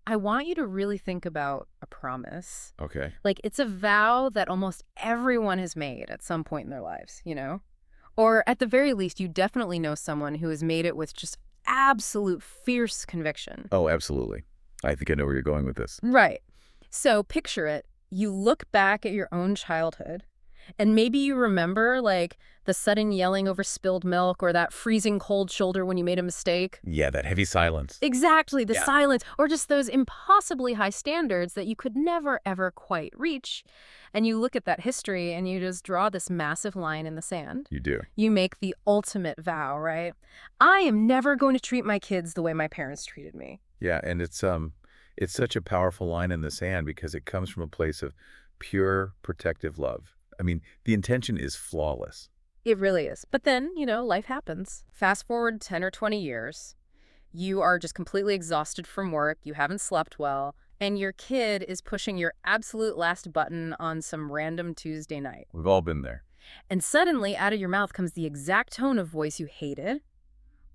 I want you to really think about a promise. Okay. Like, it's a vow that almost everyone has made at some point in their lives, you know? Or at the very least, you definitely know someone who has made it with just absolute fierce conviction. Oh, absolutely. I think I know where you're going with this. Right. So picture it. You look back at your own childhood, and maybe you remember, like, the sudden yelling over spilled milk or that freezing cold shoulder when you made a mistake. Yeah, that heavy silence. Exactly, the Yeah. silence, or just those impossibly high standards that you could never, ever quite reach. And you look at that history and you just draw this massive line in the sand. You do. You make the ultimate vow, right? I am never going to treat my kids the way my parents treated me. Yeah, and it's such a powerful line in the sand because it comes from a place of pure protective love. I mean, the intention is flawless. It really is. But then, life happens. Fast forward 10 or 20 years. You are just completely exhausted from work, you haven't slept well, and your kid is pushing your absolute last button on some random Tuesday night. We've all been there. And suddenly, out of your mouth comes the exact tone of voice you hated,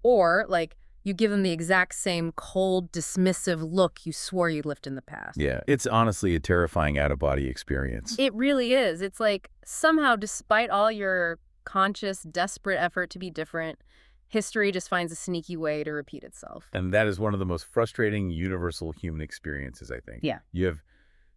or, like, you give them the exact same cold, dismissive look you swore you'd lift in the past. Yeah, it's honestly a terrifying out-of-body experience. It really is. It's like, somehow, despite all your conscious, desperate effort to be different, history just finds a sneaky way to repeat itself. And that is one of the most frustrating universal human experiences, I think. Yeah. You have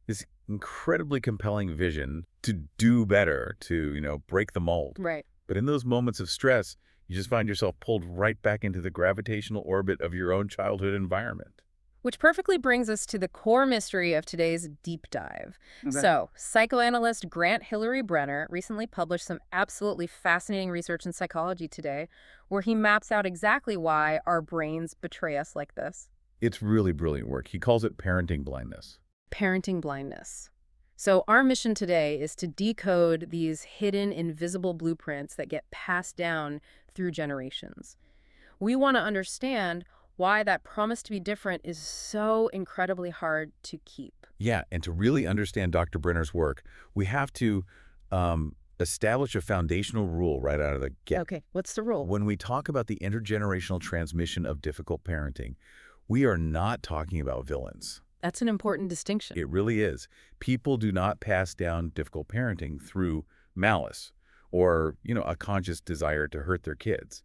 this incredibly compelling vision to do better, to, break the mold. Right. But in those moments of stress, you just find yourself pulled right back into the gravitational orbit of your own childhood environment. Which perfectly brings us to the core mystery of today's deep dive. Okay. So, psychoanalyst Grant Hilary Brenner recently published some absolutely fascinating research in Psychology Today, where he maps out exactly why our brains betray us like this. It's really brilliant work. He calls it parenting blindness. Parenting blindness. So our mission today is to decode these hidden, invisible blueprints that get passed down through generations. We want to understand why that promise to be different is so incredibly hard to keep. Yeah, and to really understand Dr. Brenner's work, we have to establish a foundational rule right out of the get. Okay, what's the rule? When we talk about the intergenerational transmission of difficult parenting, we are not talking about villains. That's an important distinction. It really is. People do not pass down difficult parenting through malice or, a conscious desire to hurt their kids.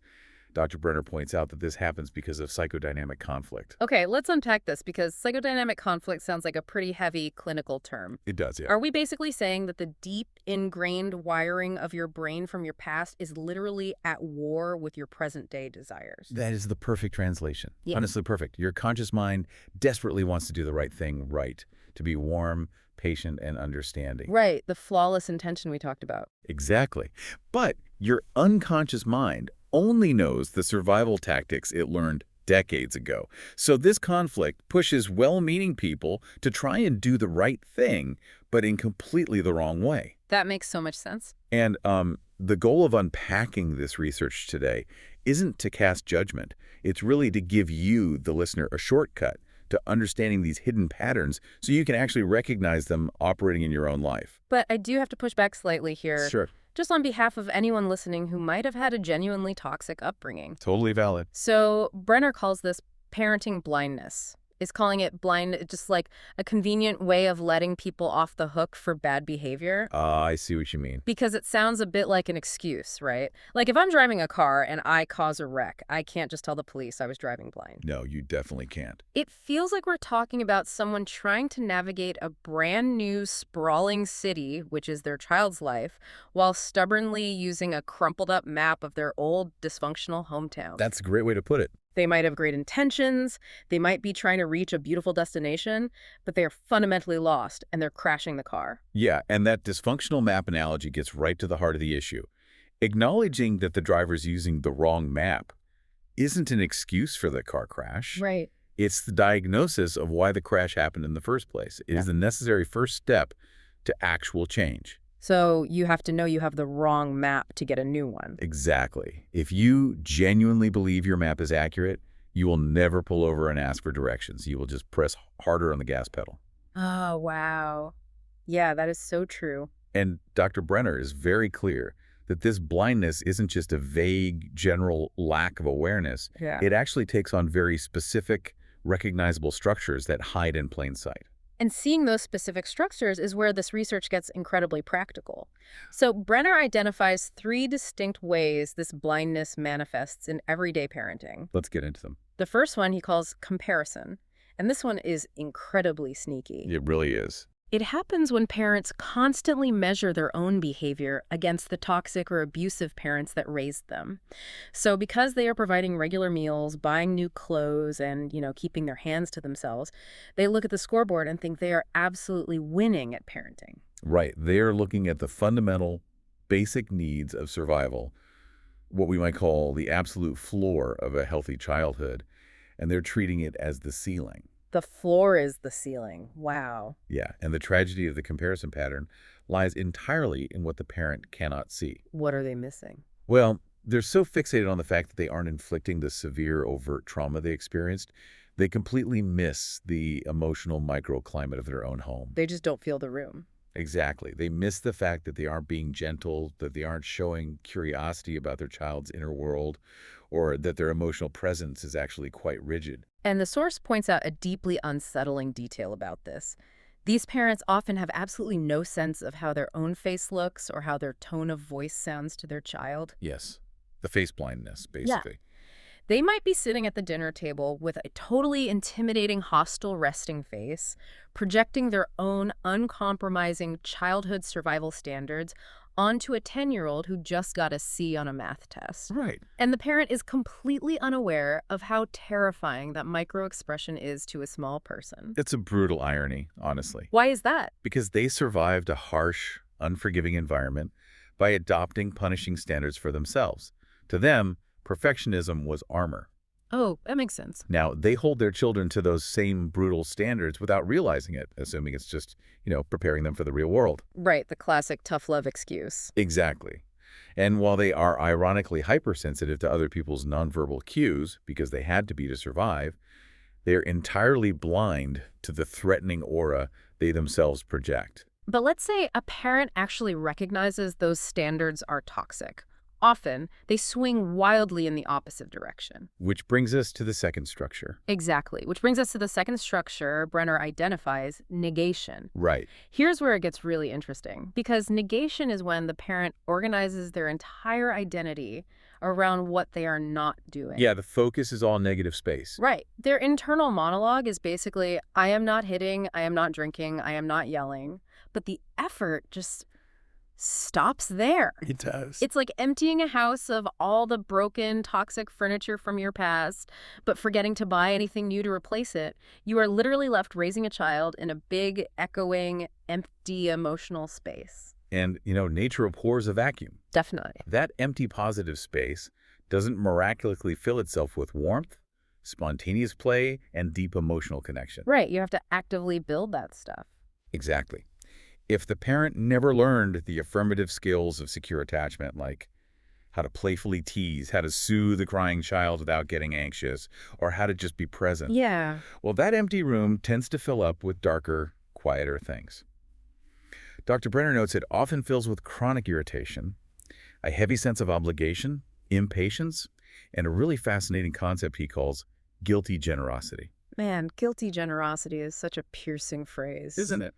Dr. Brenner points out that this happens because of psychodynamic conflict. Okay, let's unpack this because psychodynamic conflict sounds like a pretty heavy clinical term. It does, yeah. Are we basically saying that the deep, ingrained wiring of your brain from your past is literally at war with your present-day desires? That is the perfect translation. Yeah. Honestly, perfect. Your conscious mind desperately wants to do the right thing right, to be warm, patient, and understanding. Right, the flawless intention we talked about. Exactly. But your unconscious mind only knows the survival tactics it learned decades ago. So this conflict pushes well-meaning people to try and do the right thing, but in completely the wrong way. That makes so much sense. And the goal of unpacking this research today isn't to cast judgment. It's really to give you, the listener, a shortcut to understanding these hidden patterns so you can actually recognize them operating in your own life. But I do have to push back slightly here. Sure. Just on behalf of anyone listening who might have had a genuinely toxic upbringing. Totally valid. So Brenner calls this parenting blindness. Is calling it blind just like a convenient way of letting people off the hook for bad behavior? I see what you mean. Because it sounds a bit like an excuse, right? Like if I'm driving a car and I cause a wreck, I can't just tell the police I was driving blind. No, you definitely can't. It feels like we're talking about someone trying to navigate a brand new, sprawling city, which is their child's life, while stubbornly using a crumpled up map of their old, dysfunctional hometown. That's a great way to put it. They might have great intentions, they might be trying to reach a beautiful destination, but they are fundamentally lost and they're crashing the car. Yeah, and that dysfunctional map analogy gets right to the heart of the issue. Acknowledging that the driver's using the wrong map isn't an excuse for the car crash. Right. It's the diagnosis of why the crash happened in the first place. It is the necessary first step to actual change. So you have to know you have the wrong map to get a new one. Exactly. If you genuinely believe your map is accurate, you will never pull over and ask for directions. You will just press harder on the gas pedal. Oh, wow. Yeah, that is so true. And Dr. Brenner is very clear that this blindness isn't just a vague, general lack of awareness. Yeah. It actually takes on very specific, recognizable structures that hide in plain sight. And seeing those specific structures is where this research gets incredibly practical. So Brenner identifies three distinct ways this blindness manifests in everyday parenting. Let's get into them. The first one he calls comparison, and this one is incredibly sneaky. It really is. It happens when parents constantly measure their own behavior against the toxic or abusive parents that raised them. So because they are providing regular meals, buying new clothes, and, keeping their hands to themselves, they look at the scoreboard and think they are absolutely winning at parenting. Right. They're looking at the fundamental, basic needs of survival, what we might call the absolute floor of a healthy childhood, and they're treating it as the ceiling. The floor is the ceiling. Wow. Yeah, and the tragedy of the comparison pattern lies entirely in what the parent cannot see. What are they missing? Well, they're so fixated on the fact that they aren't inflicting the severe, overt trauma they experienced, they completely miss the emotional microclimate of their own home. They just don't feel the room. Exactly. They miss the fact that they aren't being gentle, that they aren't showing curiosity about their child's inner world, or that their emotional presence is actually quite rigid. And the source points out a deeply unsettling detail about this. These parents often have absolutely no sense of how their own face looks or how their tone of voice sounds to their child. Yes. The face blindness, Yeah. basically. They might be sitting at the dinner table with a totally intimidating, hostile, resting face, projecting their own uncompromising childhood survival standards onto a 10-year-old who just got a C on a math test. Right. And the parent is completely unaware of how terrifying that microexpression is to a small person. It's a brutal irony, honestly, Why is that? because they survived a harsh, unforgiving environment by adopting punishing standards for themselves. To them, perfectionism was armor. Oh, that makes sense. Now, they hold their children to those same brutal standards without realizing it, assuming it's just, preparing them for the real world. Right, the classic tough love excuse. Exactly. And while they are ironically hypersensitive to other people's nonverbal cues because they had to be to survive, they're entirely blind to the threatening aura they themselves project. But let's say a parent actually recognizes those standards are toxic. Often, they swing wildly in the opposite direction. Which brings us to the second structure. Exactly, which brings us to the second structure Brenner identifies, negation. Right. Here's where it gets really interesting, because negation is when the parent organizes their entire identity around what they are not doing. Yeah, the focus is all negative space. Right. Their internal monologue is basically, I am not hitting, I am not drinking, I am not yelling. But the effort just stops there. It does. It's like emptying a house of all the broken, toxic furniture from your past, but forgetting to buy anything new to replace it. You are literally left raising a child in a big, echoing, empty emotional space. And, nature abhors a vacuum. Definitely. That empty positive space doesn't miraculously fill itself with warmth, spontaneous play, and deep emotional connection. Right. You have to actively build that stuff. Exactly. If the parent never learned the affirmative skills of secure attachment, like how to playfully tease, how to soothe a crying child without getting anxious, or how to just be present, Yeah. well, that empty room tends to fill up with darker, quieter things. Dr. Brenner notes it often fills with chronic irritation, a heavy sense of obligation, impatience, and a really fascinating concept he calls guilty generosity. Man, guilty generosity is such a piercing phrase. Isn't it?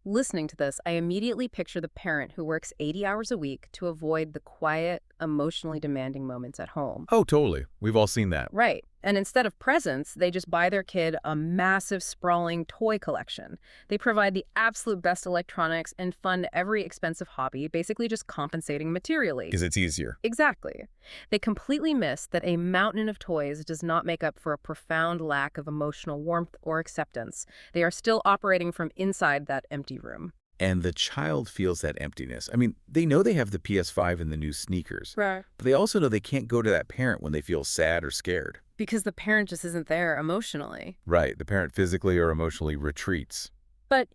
Listening to this, I immediately picture the parent who works 80 hours a week to avoid the quiet, emotionally demanding moments at home. Oh, totally. We've all seen that. Right. And instead of presents, they just buy their kid a massive, sprawling toy collection. They provide the absolute best electronics and fund every expensive hobby, basically just compensating materially. Because it's easier. Exactly. They completely miss that a mountain of toys does not make up for a profound lack of emotional warmth or acceptance. They are still operating from inside that empty room. And the child feels that emptiness. I mean, they know they have the PS5 and the new sneakers, Right. but they also know they can't go to that parent when they feel sad or scared. Because the parent just isn't there emotionally. Right. The parent physically or emotionally retreats. But,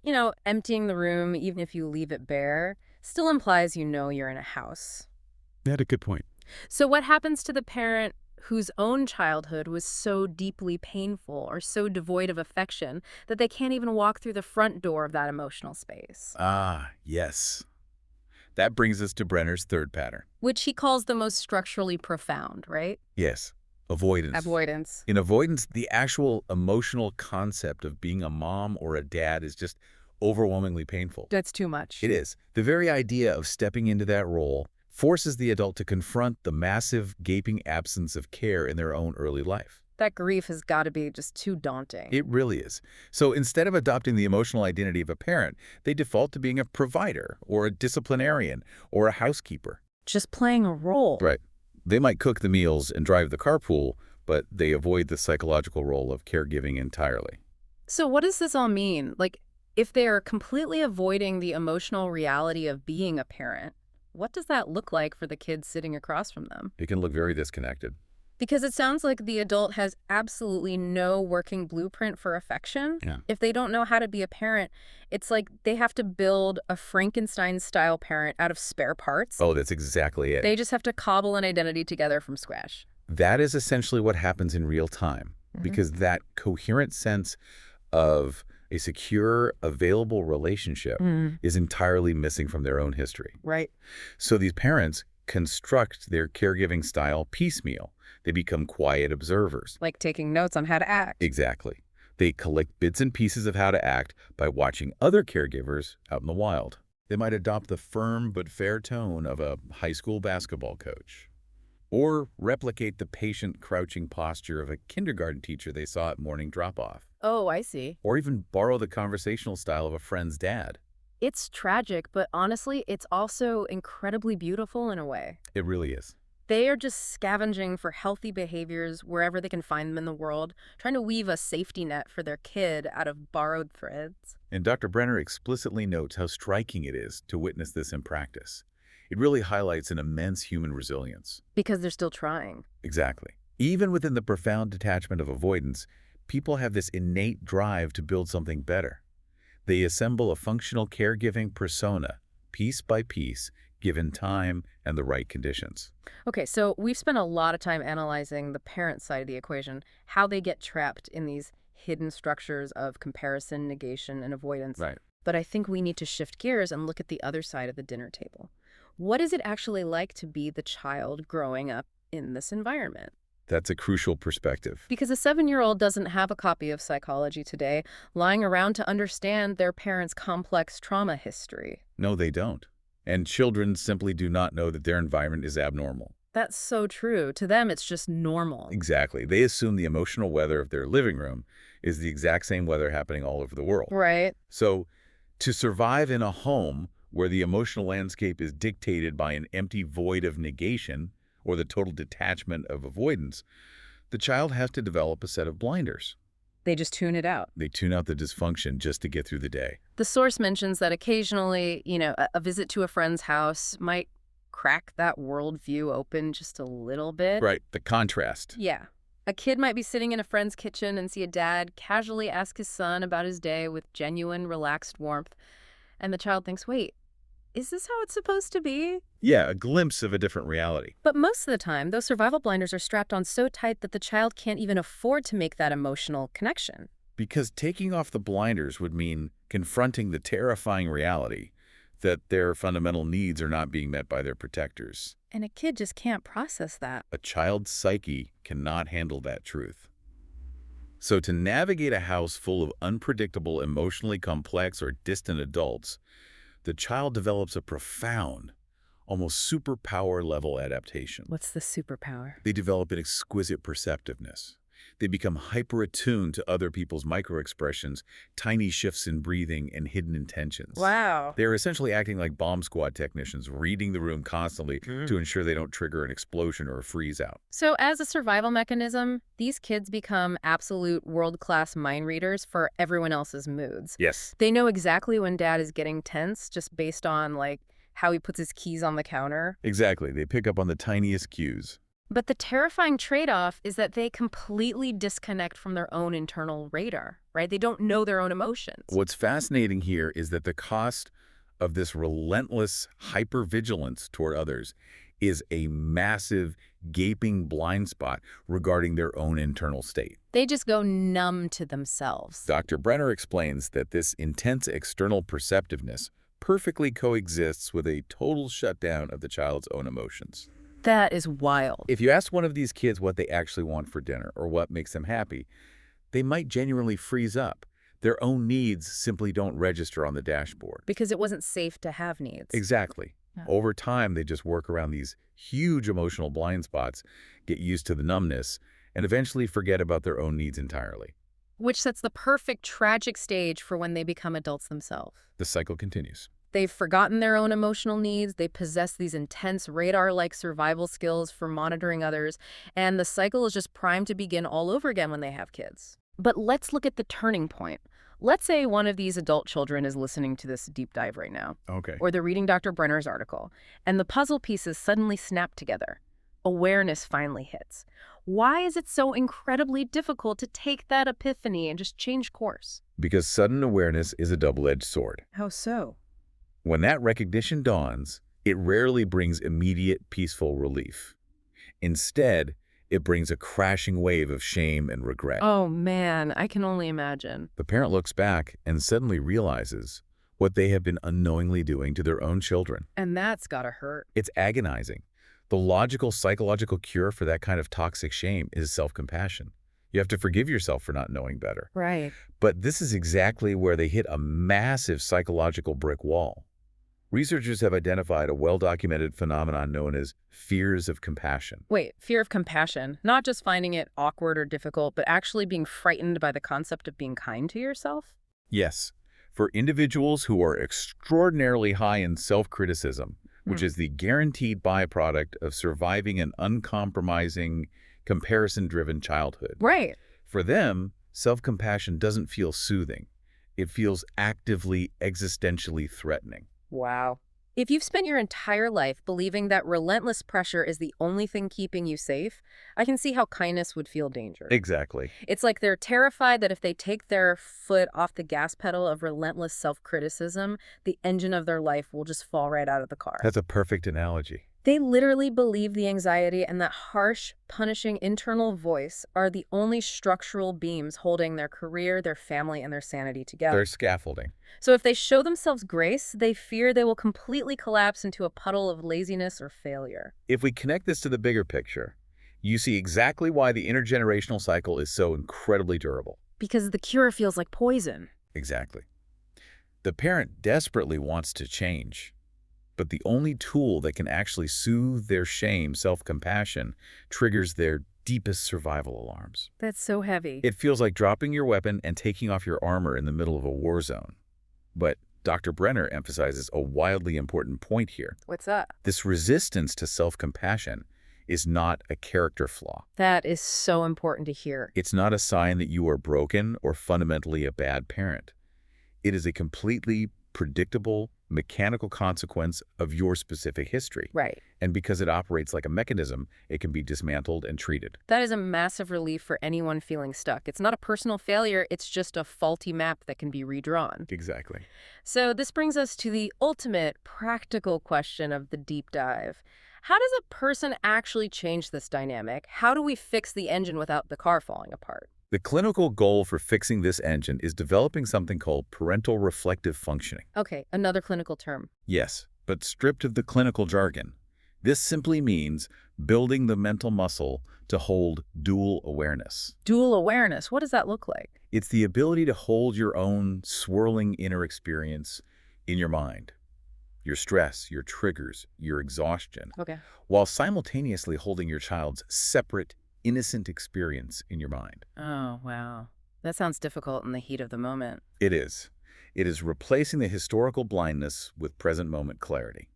emptying the room, even if you leave it bare, still implies you're in a house. That's a good point. So what happens to the parent whose own childhood was so deeply painful or so devoid of affection that they can't even walk through the front door of that emotional space? Ah, yes. That brings us to Brenner's third pattern. Which he calls the most structurally profound, right? Yes. Avoidance. Avoidance. In avoidance, the actual emotional concept of being a mom or a dad is just overwhelmingly painful. That's too much. It is. The very idea of stepping into that role forces the adult to confront the massive, gaping absence of care in their own early life. That grief has got to be just too daunting. It really is. So instead of adopting the emotional identity of a parent, they default to being a provider or a disciplinarian or a housekeeper. Just playing a role. Right. They might cook the meals and drive the carpool, but they avoid the psychological role of caregiving entirely. So what does this all mean? Like, if they are completely avoiding the emotional reality of being a parent, what does that look like for the kids sitting across from them? It can look very disconnected. Because it sounds like the adult has absolutely no working blueprint for affection. Yeah. If they don't know how to be a parent, it's like they have to build a Frankenstein-style parent out of spare parts. Oh, that's exactly it. They just have to cobble an identity together from scratch. That is essentially what happens in real time, because that coherent sense of a secure, available relationship is entirely missing from their own history. Right. So these parents construct their caregiving style piecemeal. They become quiet observers. Like taking notes on how to act. Exactly. They collect bits and pieces of how to act by watching other caregivers out in the wild. They might adopt the firm but fair tone of a high school basketball coach, or replicate the patient, crouching posture of a kindergarten teacher they saw at morning drop-off, Oh, I see. or even borrow the conversational style of a friend's dad. It's tragic, but honestly, it's also incredibly beautiful in a way. It really is. They are just scavenging for healthy behaviors wherever they can find them in the world, trying to weave a safety net for their kid out of borrowed threads. And Dr. Brenner explicitly notes how striking it is to witness this in practice. It really highlights an immense human resilience. Because they're still trying. Exactly. Even within the profound detachment of avoidance, people have this innate drive to build something better. They assemble a functional caregiving persona, piece by piece, given time and the right conditions. Okay, so we've spent a lot of time analyzing the parent side of the equation, how they get trapped in these hidden structures of comparison, negation, and avoidance. Right. But I think we need to shift gears and look at the other side of the dinner table. What is it actually like to be the child growing up in this environment? That's a crucial perspective. Because a 7-year-old doesn't have a copy of Psychology Today lying around to understand their parents' complex trauma history. No, they don't. And children simply do not know that their environment is abnormal. That's so true. To them, it's just normal. Exactly. They assume the emotional weather of their living room is the exact same weather happening all over the world. Right. So, to survive in a home where the emotional landscape is dictated by an empty void of negation or the total detachment of avoidance, the child has to develop a set of blinders. They just tune it out. They tune out the dysfunction just to get through the day. The source mentions that occasionally, a visit to a friend's house might crack that worldview open just a little bit. Right, the contrast. Yeah. A kid might be sitting in a friend's kitchen and see a dad casually ask his son about his day with genuine, relaxed warmth. And the child thinks, wait, is this how it's supposed to be? Yeah, a glimpse of a different reality. But most of the time, those survival blinders are strapped on so tight that the child can't even afford to make that emotional connection. Because taking off the blinders would mean confronting the terrifying reality that their fundamental needs are not being met by their protectors. And a kid just can't process that. A child's psyche cannot handle that truth. So to navigate a house full of unpredictable, emotionally complex or distant adults, the child develops a profound, almost superpower-level adaptation. What's the superpower? They develop an exquisite perceptiveness. They become hyper-attuned to other people's microexpressions, tiny shifts in breathing, and hidden intentions. Wow. They're essentially acting like bomb squad technicians, reading the room constantly to ensure they don't trigger an explosion or a freeze-out. So as a survival mechanism, these kids become absolute world-class mind readers for everyone else's moods. Yes. They know exactly when dad is getting tense just based on, how he puts his keys on the counter. Exactly. They pick up on the tiniest cues. But the terrifying trade-off is that they completely disconnect from their own internal radar, right? They don't know their own emotions. What's fascinating here is that the cost of this relentless hypervigilance toward others is a massive, gaping blind spot regarding their own internal state. They just go numb to themselves. Dr. Brenner explains that this intense external perceptiveness perfectly coexists with a total shutdown of the child's own emotions. That is wild. If you ask one of these kids what they actually want for dinner or what makes them happy, they might genuinely freeze up. Their own needs simply don't register on the dashboard. Because it wasn't safe to have needs. Exactly. Yeah. Over time, they just work around these huge emotional blind spots, get used to the numbness, and eventually forget about their own needs entirely. Which sets the perfect tragic stage for when they become adults themselves. The cycle continues. They've forgotten their own emotional needs, they possess these intense radar-like survival skills for monitoring others, and the cycle is just primed to begin all over again when they have kids. But let's look at the turning point. Let's say one of these adult children is listening to this deep dive right now, Okay. or they're reading Dr. Brenner's article, and the puzzle pieces suddenly snap together. Awareness finally hits. Why is it so incredibly difficult to take that epiphany and just change course? Because sudden awareness is a double-edged sword. How so? When that recognition dawns, it rarely brings immediate, peaceful relief. Instead, it brings a crashing wave of shame and regret. Oh man, I can only imagine. The parent looks back and suddenly realizes what they have been unknowingly doing to their own children. And that's gotta hurt. It's agonizing. The logical, psychological cure for that kind of toxic shame is self-compassion. You have to forgive yourself for not knowing better. Right. But this is exactly where they hit a massive psychological brick wall. Researchers have identified a well-documented phenomenon known as fears of compassion. Wait, fear of compassion, not just finding it awkward or difficult, but actually being frightened by the concept of being kind to yourself? Yes, for individuals who are extraordinarily high in self-criticism, which is the guaranteed byproduct of surviving an uncompromising, comparison-driven childhood. Right. For them, self-compassion doesn't feel soothing. It feels actively, existentially threatening. Wow. If you've spent your entire life believing that relentless pressure is the only thing keeping you safe, I can see how kindness would feel dangerous. Exactly. It's like they're terrified that if they take their foot off the gas pedal of relentless self-criticism, the engine of their life will just fall right out of the car. That's a perfect analogy. They literally believe the anxiety and that harsh, punishing internal voice are the only structural beams holding their career, their family, and their sanity together. They're scaffolding. So if they show themselves grace, they fear they will completely collapse into a puddle of laziness or failure. If we connect this to the bigger picture, you see exactly why the intergenerational cycle is so incredibly durable. Because the cure feels like poison. Exactly. The parent desperately wants to change, but the only tool that can actually soothe their shame, self-compassion, triggers their deepest survival alarms. That's so heavy. It feels like dropping your weapon and taking off your armor in the middle of a war zone. But Dr. Brenner emphasizes a wildly important point here. What's that? This resistance to self-compassion is not a character flaw. That is so important to hear. It's not a sign that you are broken or fundamentally a bad parent. It is a completely predictable, mechanical consequence of your specific history. Right. And because it operates like a mechanism, it can be dismantled and treated. That is a massive relief for anyone feeling stuck. It's not a personal failure, it's just a faulty map that can be redrawn. Exactly. So this brings us to the ultimate practical question of the deep dive. How does a person actually change this dynamic? How do we fix the engine without the car falling apart? The clinical goal for fixing this engine is developing something called parental reflective functioning. Okay, another clinical term. Yes, but stripped of the clinical jargon. This simply means building the mental muscle to hold dual awareness. Dual awareness, what does that look like? It's the ability to hold your own swirling inner experience in your mind, your stress, your triggers, your exhaustion, Okay. while simultaneously holding your child's separate, innocent experience in your mind. Oh, wow. That sounds difficult in the heat of the moment. It is. It is replacing the historical blindness with present moment clarity.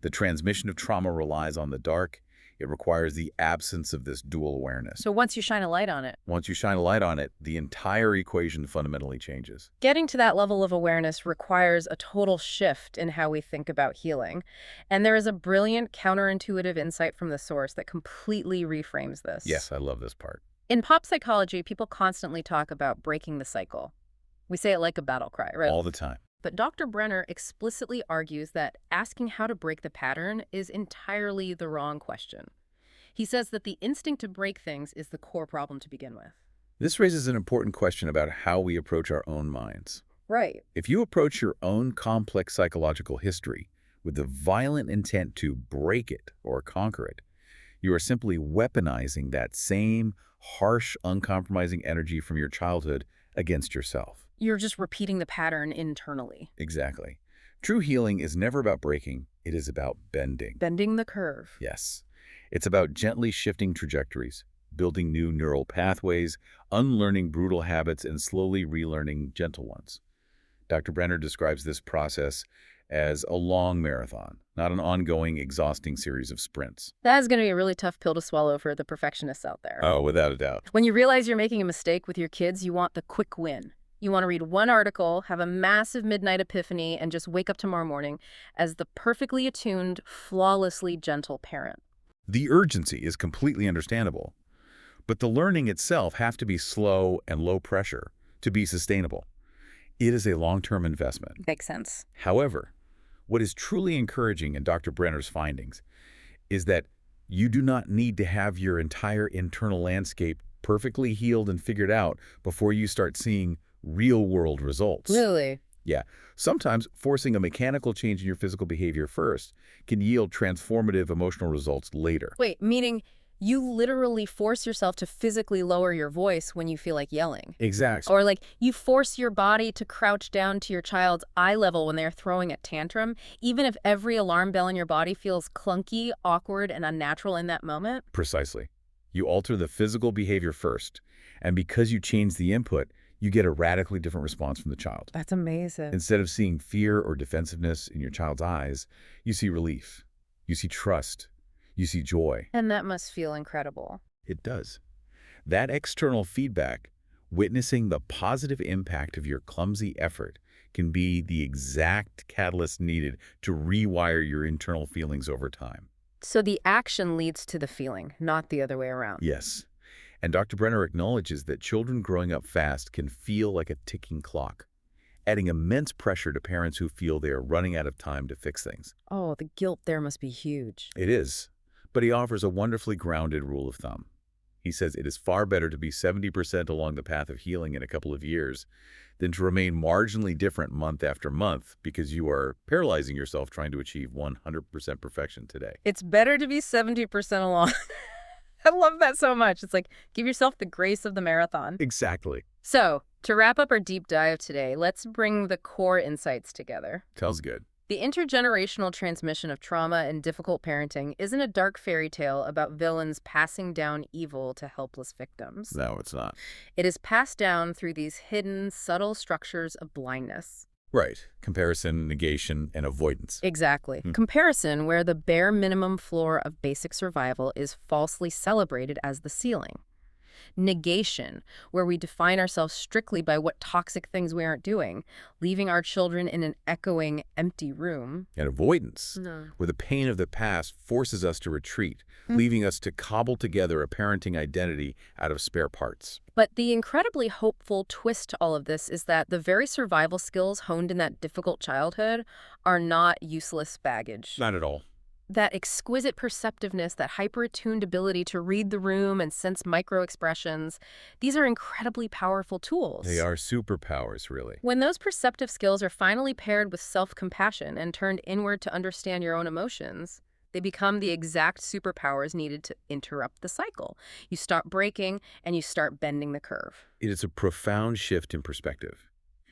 The transmission of trauma relies on the dark. It requires the absence of this dual awareness. So once you shine a light on it, Once you shine a light on it, the entire equation fundamentally changes. getting to that level of awareness requires a total shift in how we think about healing. And there is a brilliant counterintuitive insight from the source that completely reframes this. Yes, I love this part. In pop psychology, people constantly talk about breaking the cycle. We say it like a battle cry, right? All the time. But Dr. Brenner explicitly argues that asking how to break the pattern is entirely the wrong question. He says that the instinct to break things is the core problem to begin with. This raises an important question about how we approach our own minds. Right. If you approach your own complex psychological history with the violent intent to break it or conquer it. You are simply weaponizing that same harsh, uncompromising energy from your childhood against yourself. You're just repeating the pattern internally. Exactly. True healing is never about breaking, it is about bending. Bending the curve. Yes. It's about gently shifting trajectories, building new neural pathways, unlearning brutal habits, and slowly relearning gentle ones. Dr. Brenner describes this process as a long marathon, not an ongoing, exhausting series of sprints. That is going to be a really tough pill to swallow for the perfectionists out there. Oh, without a doubt. When you realize you're making a mistake with your kids, you want the quick win. You want to read one article, have a massive midnight epiphany, and just wake up tomorrow morning as the perfectly attuned, flawlessly gentle parent. The urgency is completely understandable, but the learning itself has to be slow and low pressure to be sustainable. It is a long-term investment. Makes sense. However, what is truly encouraging in Dr. Brenner's findings is that you do not need to have your entire internal landscape perfectly healed and figured out before you start seeing real-world results. Really? Yeah. Sometimes forcing a mechanical change in your physical behavior first can yield transformative emotional results later. Wait, meaning you literally force yourself to physically lower your voice when you feel like yelling. Exactly. Or like you force your body to crouch down to your child's eye level when they're throwing a tantrum, even if every alarm bell in your body feels clunky, awkward, and unnatural in that moment. Precisely. You alter the physical behavior first, and because you change the input, you get a radically different response from the child. That's amazing. Instead of seeing fear or defensiveness in your child's eyes, you see relief. You see trust. You see joy. And that must feel incredible. It does. That external feedback, witnessing the positive impact of your clumsy effort, can be the exact catalyst needed to rewire your internal feelings over time. So the action leads to the feeling, not the other way around. Yes. And Dr. Brenner acknowledges that children growing up fast can feel like a ticking clock, adding immense pressure to parents who feel they are running out of time to fix things. Oh, the guilt there must be huge. It is. But he offers a wonderfully grounded rule of thumb. He says it is far better to be 70% along the path of healing in a couple of years than to remain marginally different month after month because you are paralyzing yourself trying to achieve 100% perfection today. It's better to be 70% along. I love that so much. It's like, give yourself the grace of the marathon. Exactly. So, to wrap up our deep dive today, let's bring the core insights together. Sounds good. The intergenerational transmission of trauma and difficult parenting isn't a dark fairy tale about villains passing down evil to helpless victims. No, it's not. It is passed down through these hidden, subtle structures of blindness. Right. Comparison, negation, and avoidance. Exactly. Comparison, where the bare minimum floor of basic survival is falsely celebrated as the ceiling. Negation, where we define ourselves strictly by what toxic things we aren't doing, leaving our children in an echoing, empty room. And avoidance, No. where the pain of the past forces us to retreat, leaving us to cobble together a parenting identity out of spare parts. But the incredibly hopeful twist to all of this is that the very survival skills honed in that difficult childhood are not useless baggage. Not at all. That exquisite perceptiveness, that hyper-attuned ability to read the room and sense micro-expressions, these are incredibly powerful tools. They are superpowers, really. When those perceptive skills are finally paired with self-compassion and turned inward to understand your own emotions, they become the exact superpowers needed to interrupt the cycle. You stop breaking and you start bending the curve. It is a profound shift in perspective.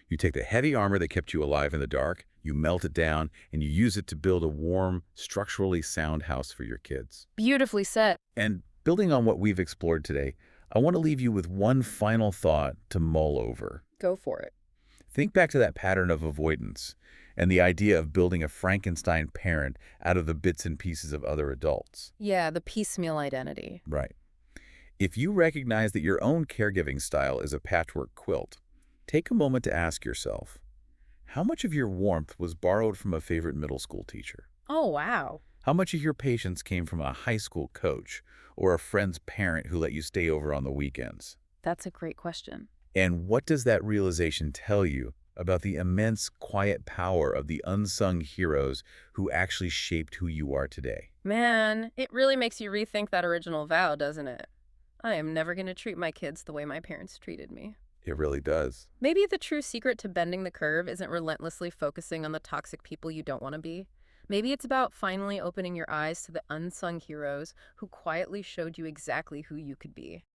You take the heavy armor that kept you alive in the dark, you melt it down, and you use it to build a warm, structurally sound house for your kids. Beautifully said. And building on what we've explored today, I want to leave you with one final thought to mull over. Go for it. Think back to that pattern of avoidance and the idea of building a Frankenstein parent out of the bits and pieces of other adults. Yeah, the piecemeal identity. Right. If you recognize that your own caregiving style is a patchwork quilt, take a moment to ask yourself, how much of your warmth was borrowed from a favorite middle school teacher? Oh, wow. How much of your patience came from a high school coach or a friend's parent who let you stay over on the weekends? That's a great question. And what does that realization tell you about the immense quiet power of the unsung heroes who actually shaped who you are today? Man, it really makes you rethink that original vow, doesn't it? I am never going to treat my kids the way my parents treated me. It really does. Maybe the true secret to bending the curve isn't relentlessly focusing on the toxic people you don't want to be, Maybe it's about finally opening your eyes to the unsung heroes who quietly showed you exactly who you could be.